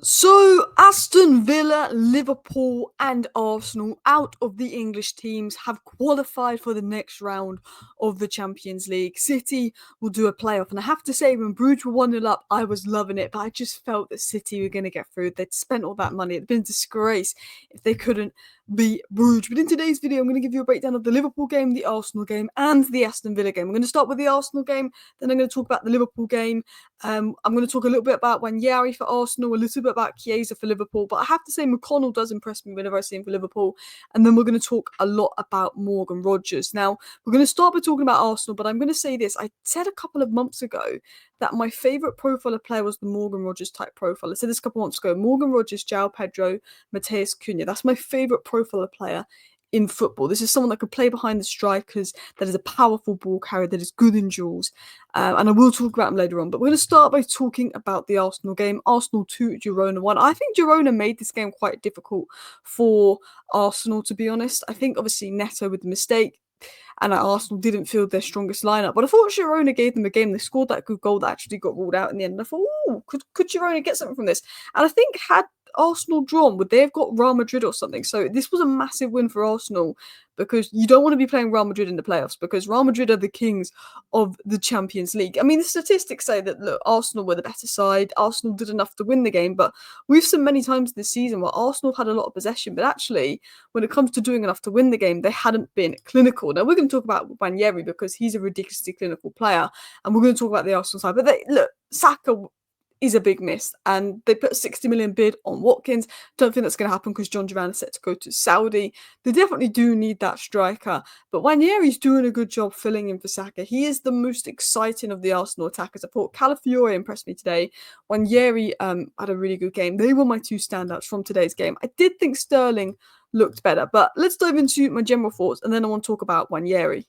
So, Aston Villa, Liverpool, and Arsenal out of the English teams have qualified for the next round of the Champions League. City will do a playoff, and I have to say, when Bruges were 1-0 up, I was loving it, but I just felt that City were going to get through. They'd spent all that money. It'd been a disgrace if they couldn't beat Bruges. But in today's video, I'm going to give you a breakdown of the Liverpool game, the Arsenal game, and the Aston Villa game. I'm going to start with the Arsenal game, then I'm going to talk about the Liverpool game. I'm going to talk a little bit about Nwaneri for Arsenal, a little bit about Chiesa for Liverpool, but I have to say McConnell does impress me whenever I see him for Liverpool. And then we're going to talk a lot about Morgan Rogers. Now, we're going to start by talking about Arsenal, but I'm going to say this. I said a couple of months ago that my favourite profiler player was the Morgan Rogers type profile. I said this a couple of months ago. Morgan Rogers, João Pedro, Mateus Cunha. That's my favourite profiler player in football. This is someone that could play behind the strikers, that is a powerful ball carrier, that is good in duels. And I will talk about him later on. But we're going to start by talking about the Arsenal game. Arsenal 2, Girona 1. I think Girona made this game quite difficult for Arsenal, to be honest. I think obviously Neto with the mistake, and Arsenal didn't field their strongest lineup. But I thought Girona gave them a game. They scored that good goal that actually got ruled out in the end. And I thought, oh, could Girona get something from this? And I think had Arsenal drawn, would they have got Real Madrid or something? So this was a massive win for Arsenal, because you don't want to be playing Real Madrid in the playoffs, because Real Madrid are the kings of the Champions League. I mean, the statistics say that, look, Arsenal were the better side. Arsenal did enough to win the game, but we've seen many times this season where Arsenal had a lot of possession, but actually, when it comes to doing enough to win the game, they hadn't been clinical. Now, we're going to talk about Nwaneri because he's a ridiculously clinical player, and we're going to talk about the Arsenal side. But look, Saka is a big miss, and they put a 60 million bid on Watkins. Don't think that's going to happen because John Duran is set to go to Saudi. They definitely do need that striker, but Nwaneri's doing a good job filling in for Saka. He is the most exciting of the Arsenal attackers. I thought Calafiore impressed me today. Nwaneri had a really good game. They were my two standouts from today's game. I did think Sterling looked better, but let's dive into my general thoughts, and then I want to talk about Nwaneri.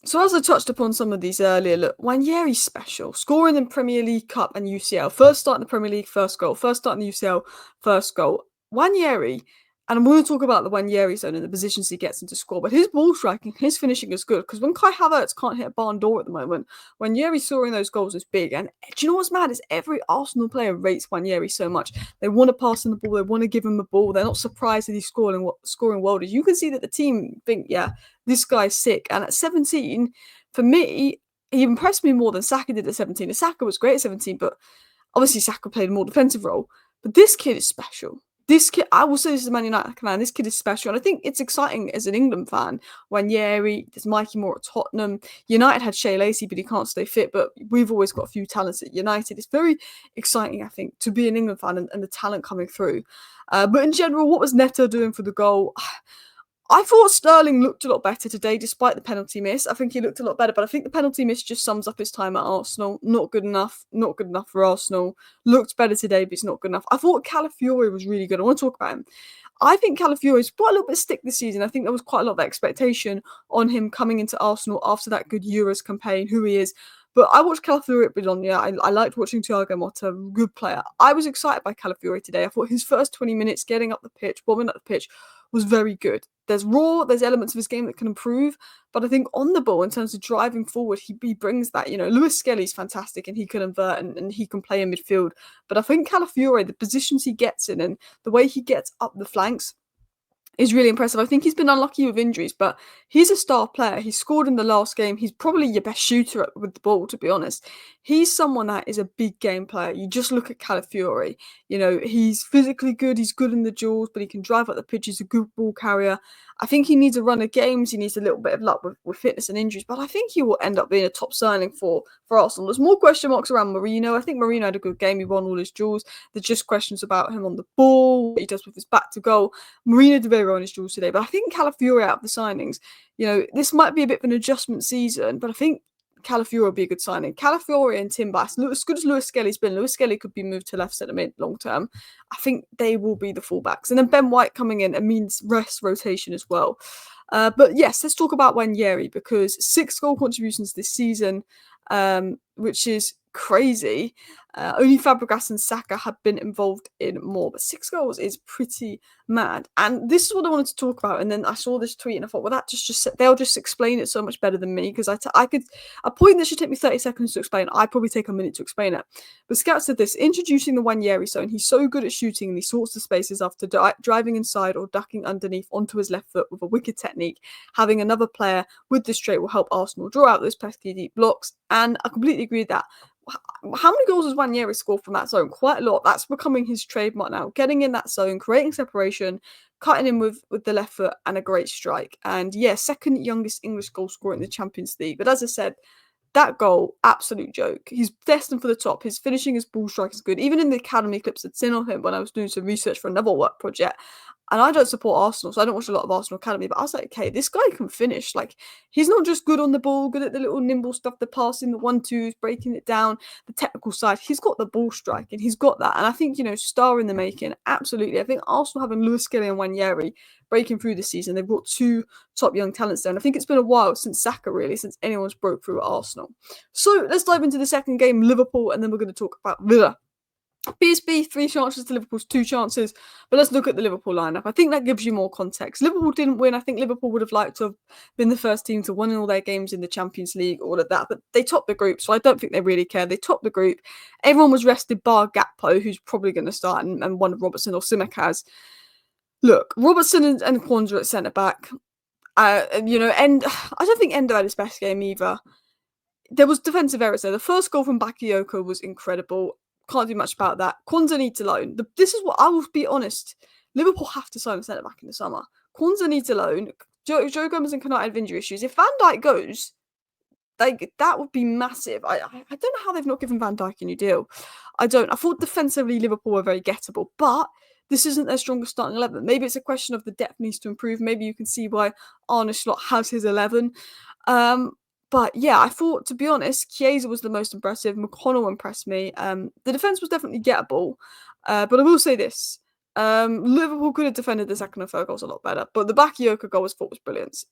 So as I touched upon some of these earlier, look, Nwaneri's special. Scoring in Premier League, Cup and UCL. First start in the Premier League, first goal. First start in the UCL, first goal. Nwaneri, and I'm going to talk about the Nwaneri zone and the positions he gets into score, but his ball striking, his finishing is good, because when Kai Havertz can't hit a barn door at the moment, Nwaneri scoring those goals is big. And do you know what's mad? Is every Arsenal player rates Nwaneri so much. They want to pass him the ball, they want to give him the ball. They're not surprised that he's scoring worldies. You can see that the team think, yeah, this guy's sick. And at 17, for me, he impressed me more than Saka did at 17. Saka was great at 17, but obviously Saka played a more defensive role. But this kid is special. This kid, I will say this as a Man United fan, this kid is special. And I think it's exciting as an England fan. Nwaneri, there's Mikey Moore at Tottenham. United had Shea Lacey, but he can't stay fit. But we've always got a few talents at United. It's very exciting, I think, to be an England fan and the talent coming through. But in general, what was Neto doing for the goal? I thought Sterling looked a lot better today, despite the penalty miss. I think he looked a lot better, but I think the penalty miss just sums up his time at Arsenal. Not good enough. Not good enough for Arsenal. Looked better today, but it's not good enough. I thought Calafiore was really good. I want to talk about him. I think Calafiore's brought a little bit of stick this season. I think there was quite a lot of expectation on him coming into Arsenal after that good Euros campaign, who he is. But I watched Calafiore at Bologna. I liked watching Thiago Motta, good player. I was excited by Calafiore today. I thought his first 20 minutes getting up the pitch, bombing up the pitch, was very good. There's elements of his game that can improve, but I think on the ball, in terms of driving forward, he brings that. You know, Lewis Skelly's fantastic and he can invert and he can play in midfield. But I think Calafiore, the positions he gets in and the way he gets up the flanks, is really impressive. I think he's been unlucky with injuries, but he's a star player. He scored in the last game. He's probably your best shooter with the ball, to be honest. He's someone that is a big game player. You just look at Calafiore. You know, he's physically good. He's good in the duels, but he can drive up the pitch. He's a good ball carrier. I think he needs a run of games. He needs a little bit of luck with fitness and injuries, but I think he will end up being a top signing for Arsenal. There's more question marks around Marino. I think Marino had a good game. He won all his duels. There's just questions about him on the ball, what he does with his back to goal. Marino did very well in his duels today, but I think Calafiore out of the signings, you know, this might be a bit of an adjustment season, but I think Calafiore will be a good signing. Calafiore and Tim Bass, as good as Lewis Skelly's been, Lewis Skelly could be moved to left centre mid long term. I think they will be the fullbacks. And then Ben White coming in, it means rest rotation as well. But yes, let's talk about Nwaneri, because 6 goal contributions this season, which is crazy. Only Fabregas and Saka have been involved in more, but 6 goals is pretty mad. And this is what I wanted to talk about. And then I saw this tweet and I thought, well, that they'll just explain it so much better than me, because I could a point that should take me 30 seconds to explain. I'd probably take a minute to explain it. But Scout said this: introducing the Nwaneri zone. He's so good at shooting and he sorts the spaces after driving inside or ducking underneath onto his left foot with a wicked technique. Having another player with this trait will help Arsenal draw out those pesky deep blocks. And I completely agree with that. How many goals has Nwaneri scored from that zone? Quite a lot. That's becoming his trademark now. Getting in that zone, creating separation, cutting in with the left foot, and a great strike. And yeah, second youngest English goal scorer in the Champions League. But as I said, that goal, absolute joke. He's destined for the top. His finishing, his ball strike is good. Even in the academy clips I'd seen on him when I was doing some research for another work project. And I don't support Arsenal, so I don't watch a lot of Arsenal Academy, but I was like, okay, this guy can finish. Like, he's not just good on the ball, good at the little nimble stuff, the passing, the 1-2s, breaking it down, the technical side. He's got the ball striking. He's got that. And I think, star in the making, absolutely. I think Arsenal having Lewis Skelly and Nwaneri breaking through this season, they've got 2 top young talents there. And I think it's been a while since Saka, really, since anyone's broke through at Arsenal. So let's dive into the second game, Liverpool, and then we're going to talk about Villa. PSV, 3 chances to Liverpool's 2 chances. But let's look at the Liverpool lineup. I think that gives you more context. Liverpool didn't win. I think Liverpool would have liked to have been the first team to win all their games in the Champions League, all of that. But they topped the group, so I don't think they really care. They topped the group. Everyone was rested bar Gakpo, who's probably going to start, and one of Robertson or Tsimikas. Look, Robertson and Kwanzaa at centre-back. And I don't think Endo had his best game either. There was defensive errors there. The first goal from Bakayoko was incredible. Can't do much about that. Kwanzaa needs a loan. This is what I will be honest. Liverpool have to sign a centre back in the summer. Kwanzaa needs a loan. Joe Gomez and Konate have injury issues. If Van Dijk goes, that would be massive. I don't know how they've not given Van Dijk a new deal. I thought defensively Liverpool were very gettable, but this isn't their strongest starting 11. Maybe it's a question of the depth needs to improve. Maybe you can see why Arne Slot has his 11. But yeah, I thought, to be honest, Chiesa was the most impressive. McConnell impressed me. The defence was definitely gettable. But I will say this. Liverpool could have defended the second and third goals a lot better. But the Bakayoko goal was brilliant.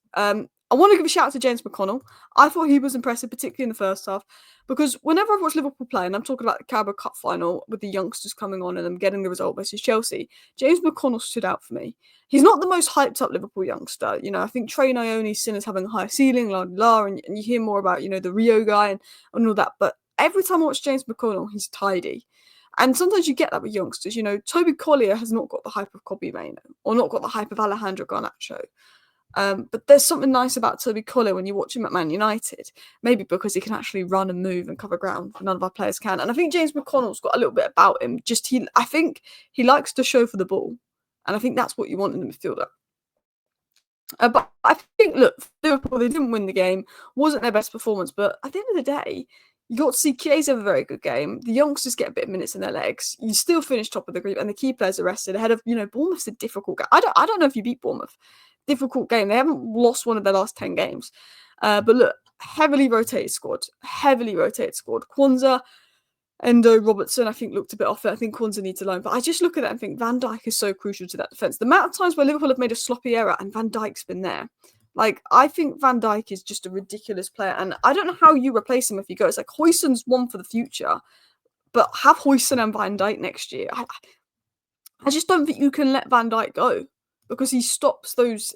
I want to give a shout out to James McConnell. I thought he was impressive, particularly in the first half. Because whenever I've watched Liverpool play, and I'm talking about the Carabao Cup final with the youngsters coming on and them getting the result versus Chelsea, James McConnell stood out for me. He's not the most hyped up Liverpool youngster. I think Trey Nione's seen as having a higher ceiling, and you hear more about, the Rio guy and all that. But every time I watch James McConnell, he's tidy. And sometimes you get that with youngsters. Toby Collier has not got the hype of Kobbie Mainoo or not got the hype of Alejandro Garnacho. But there's something nice about Toby Collier when you watch him at Man United. Maybe because he can actually run and move and cover ground none of our players can. And I think James McConnell's got a little bit about him. I think he likes to show for the ball. And I think that's what you want in the midfielder. But I think, look, Liverpool, they didn't win the game. Wasn't their best performance. But at the end of the day, you got to see Chiesa have a very good game. The youngsters get a bit of minutes in their legs. You still finish top of the group, and the key players are rested ahead of, Bournemouth's a difficult game. I don't know if you beat Bournemouth. Difficult game. They haven't lost one of their last 10 games. But look, heavily rotated squad. Kwanzaa, Endo, Robertson, I think, looked a bit off it. I think Kwanzaa needs a loan. But I just look at that and think Van Dijk is so crucial to that defence. The amount of times where Liverpool have made a sloppy error and Van Dijk's been there. I think Van Dijk is just a ridiculous player. And I don't know how you replace him if he goes. Huijsen's one for the future. But have Huijsen and Van Dijk next year. I just don't think you can let Van Dijk go. Because he stops those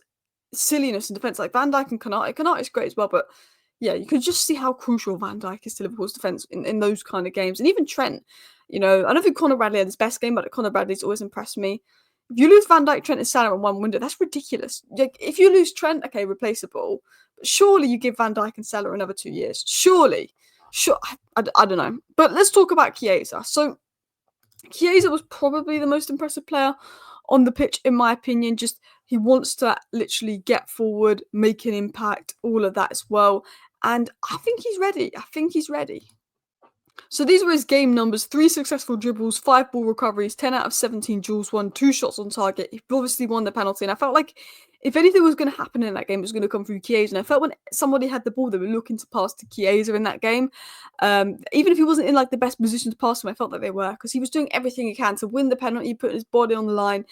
silliness in defence. Van Dijk and Konate. Konate is great as well, but yeah, you can just see how crucial Van Dijk is to Liverpool's defence in those kind of games. And even Trent, I don't think Conor Bradley had his best game, but Conor Bradley's always impressed me. If you lose Van Dijk, Trent, and Salah in one window, that's ridiculous. If you lose Trent, okay, replaceable. But surely you give Van Dijk and Salah another 2 years. Surely. I don't know. But let's talk about Chiesa. So Chiesa was probably the most impressive player on the pitch, in my opinion. Just he wants to literally get forward, make an impact, all of that as well. And I think he's ready. So these were his game numbers: 3 successful dribbles, 5 ball recoveries, 10 out of 17 duels won, 2 shots on target. He obviously won the penalty. And I felt like if anything was going to happen in that game, it was going to come through Chiesa. And I felt when somebody had the ball, they were looking to pass to Chiesa in that game. Even if he wasn't in the best position to pass him, I felt like they were, because he was doing everything he can to win the penalty, put his body on the line.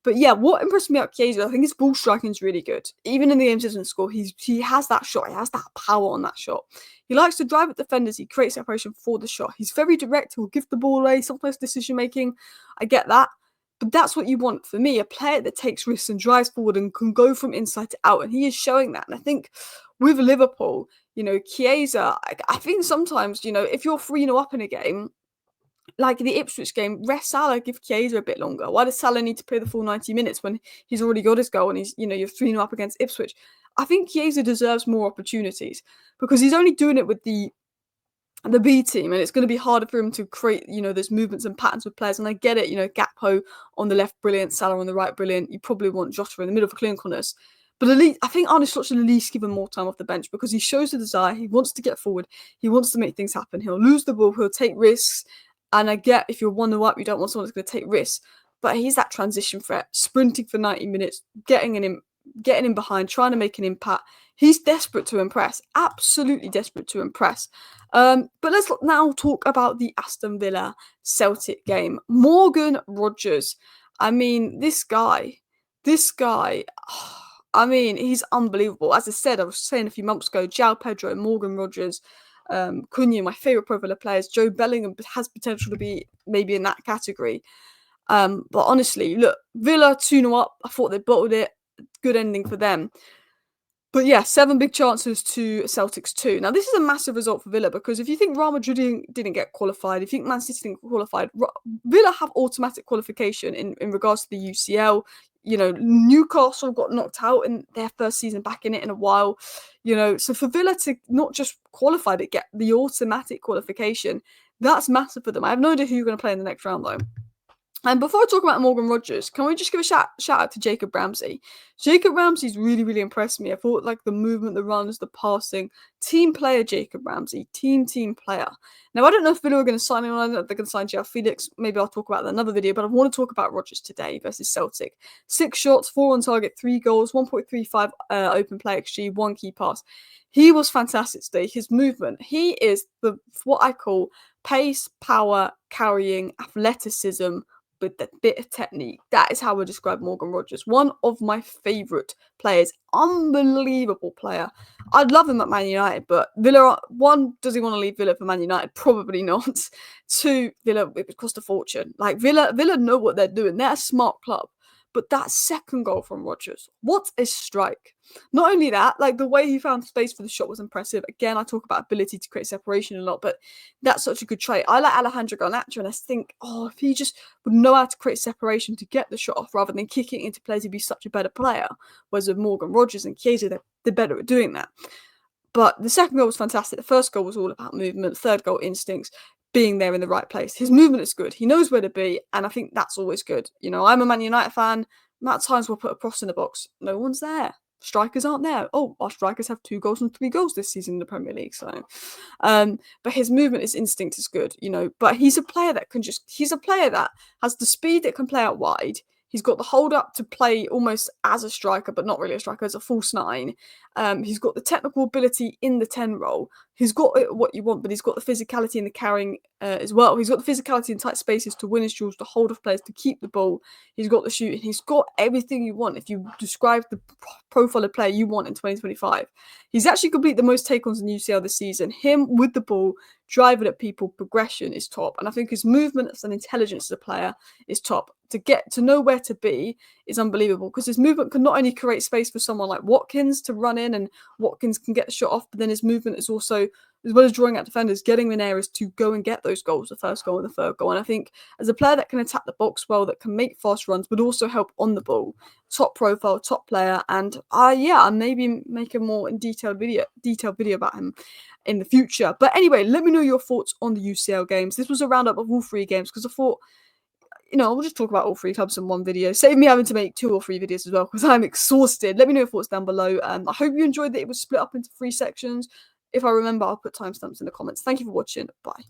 But yeah, what impressed me about Chiesa, I think his ball striking is really good. Even in the games he doesn't score, he has that shot. He has that power on that shot. He likes to drive at defenders. He creates separation for the shot. He's very direct. He'll give the ball away. Sometimes decision making. I get that. But that's what you want for me, a player that takes risks and drives forward and can go from inside to out. And he is showing that. And I think with Liverpool, Chiesa, I think sometimes, if you're 3-0 up in a game, like the Ipswich game, rest Salah, give Chiesa a bit longer. Why does Salah need to play the full 90 minutes when he's already got his goal and you're 3-0 up against Ipswich? I think Chiesa deserves more opportunities because he's only doing it with the B team, and it's going to be harder for him to create, those movements and patterns with players. And I get it, Gakpo on the left, brilliant. Salah on the right, brilliant. You probably want Jota in the middle for clinicalness. But at least, I think Arne Slot should at least give him more time off the bench because he shows the desire. He wants to get forward. He wants to make things happen. He'll lose the ball. He'll take risks. And I get if you're 1-0 up, you don't want someone that's going to take risks. But he's that transition threat, sprinting for 90 minutes, getting in behind, trying to make an impact. He's desperate to impress, absolutely desperate to impress. But let's now talk about the Aston Villa Celtic game. Morgan Rogers. I mean, this guy, I mean, he's unbelievable. As I said, I was saying a few months ago, João Pedro, Morgan Rogers, Cunha, my favourite profile of players. Joe Bellingham has potential to be maybe in that category. But honestly, look, Villa 2-0 up. I thought they bottled it. Good ending for them. But yeah, 7 big chances to Celtics 2. Now, this is a massive result for Villa because if you think Real Madrid didn't get qualified, if you think Man City didn't get qualified, Villa have automatic qualification in regards to the UCL. Newcastle got knocked out in their first season back in it in a while. So for Villa to not just qualify but get the automatic qualification, that's massive for them. I have no idea who you're going to play in the next round though. And before I talk about Morgan Rogers, can we just give a shout out to Jacob Ramsey? Jacob Ramsey's really, really impressed me. I thought like the movement, the runs, the passing, team player Jacob Ramsey, team player. Now, I don't know if Villa are going to sign him or I don't know if they're going to sign João Felix. Maybe I'll talk about that in another video, but I want to talk about Rogers today versus Celtic. 6 shots, 4 on target, 3 goals, 1.35 open play XG, 1 key pass. He was fantastic today. His movement, he is what I call pace, power, carrying, athleticism, with a bit of technique. That is how I describe Morgan Rogers. One of my favourite players. Unbelievable player. I'd love him at Man United, but Villa, 1, does he want to leave Villa for Man United? Probably not. 2, Villa, it would cost a fortune. Like, Villa know what they're doing. They're a smart club. But that second goal from Rogers, what a strike. Not only that, like the way he found space for the shot was impressive. Again, I talk about ability to create separation a lot, but that's such a good trait. I like Alejandro Garnacho, and I think, if he just would know how to create separation to get the shot off rather than kicking into play to be such a better player. Whereas with Morgan Rogers and Chiesa, they're better at doing that. But the second goal was fantastic. The first goal was all about movement. Third goal, instincts. Being there in the right place. His movement is good. He knows where to be, and I think that's always good. I'm a Man United fan. At times we'll put a cross in the box. No one's there. Strikers aren't there. Oh, our strikers have 2 goals and 3 goals this season in the Premier League. So, but his movement, his instinct is good. But he's a player that he's a player that has the speed that can play out wide. He's got the hold up to play almost as a striker, but not really a striker, as a false 9. He's got the technical ability in the 10 role. He's got what you want, but he's got the physicality and the carrying as well. He's got the physicality in tight spaces to win his duels, to hold off players, to keep the ball. He's got the shooting. He's got everything you want if you describe the profile of player you want in 2025. He's actually completed the most take-ons in UCL this season. Him with the ball, driving at people, progression is top. And I think his movement and intelligence as a player is top. To get to know where to be is unbelievable because his movement can not only create space for someone like Watkins to run in, and Watkins can get the shot off, but then his movement is also, as well as drawing out defenders, getting in areas to go and get those goals, the first goal and the third goal. And I think as a player that can attack the box well, that can make fast runs, but also help on the ball, top profile, top player. And I'll maybe make a more detailed video about him in the future. But anyway, let me know your thoughts on the UCL games. This was a roundup of all 3 games because I thought, we'll just talk about all 3 clubs in one video. Save me having to make 2 or 3 videos as well because I'm exhausted. Let me know your thoughts down below. I hope you enjoyed that it was split up into 3 sections. If I remember, I'll put timestamps in the comments. Thank you for watching. Bye.